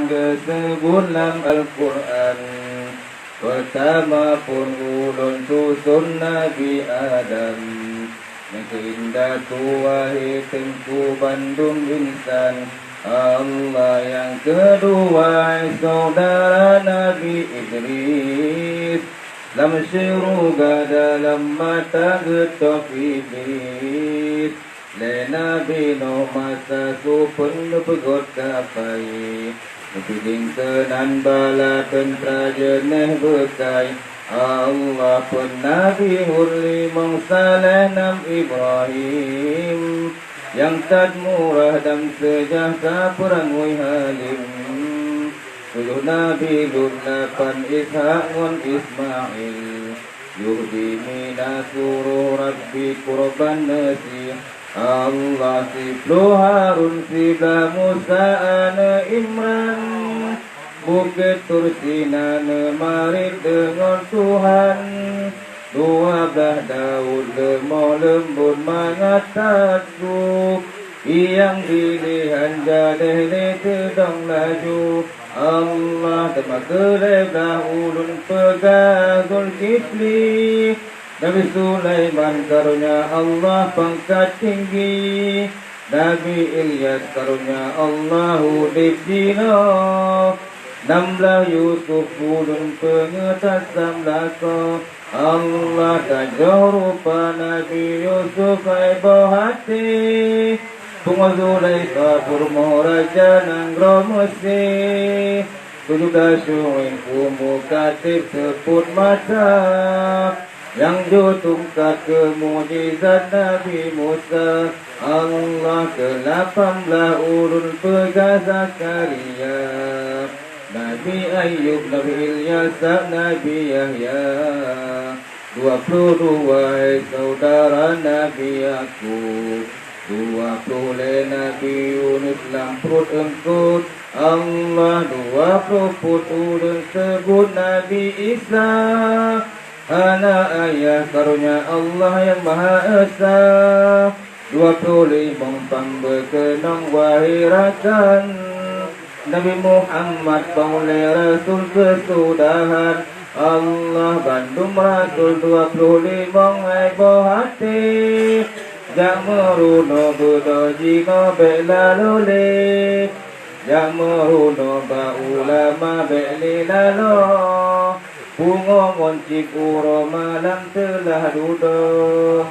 yang disebut dalam Al-Quran. Pertama pun ulun susun Nabi Adam, yang keindah tuahi tengku bandung insan Allah. Yang kedua saudara Nabi Idris, lam syuruga dalam mata getop iblis. Le Nabi Nuh masa supun pegot kapai, Piling tenan bala tentra jeneh bekai. Allah pun Nabi Hurli Saleh Nam Ibrahim, yang tad murah dan sejahtera perangui halim. Tujuh Nabi Lut, 8 Ishak ngon Ismail, Yuhdi mina suruh Rabbi kurban nasih. Allah siflu Harun sibla Musa ana Imran, Bukit Tursina marid dengan Tuhan. 12 Daud lemah lembut mengataku, yang pilihan jadeh ni sedang laju. Allah termakelah ulun pegah Zulkifli, Nabi Sulaiman karunia Allah pangkat tinggi, Nabi Ilyas karunia Allah udip jina. 16 Yusuf ulun pengetasan laka, Allah tajah rupa Nabi Yusuf aiba hati. Bunga Zulaikha purmo raja nanggro Mesir, 7 dasyuin kumu katib seput mata, yang jutungkat ke mujizat Nabi Musa. Allah ke-18 ulun pegah Zakaria, Nabi Ayub, Nabi Ilyas, Nabi Yahya. 22 saudara Nabi Yakub, 20 Nabi Yunus dalam perut engkut Allah. 20 ulun sebut Nabi Isa, anak ayah karunia Allah yang Maha Esa. 25 pambekenang wahirakan Nabi Muhammad paulai Rasul kesudahan Allah. Bandung Rasul 25 aibo hati, jak meruno budo jino bela lole, jak meruno ba ulama beli lalo. Bunga ngoncik uro malam telah duduk,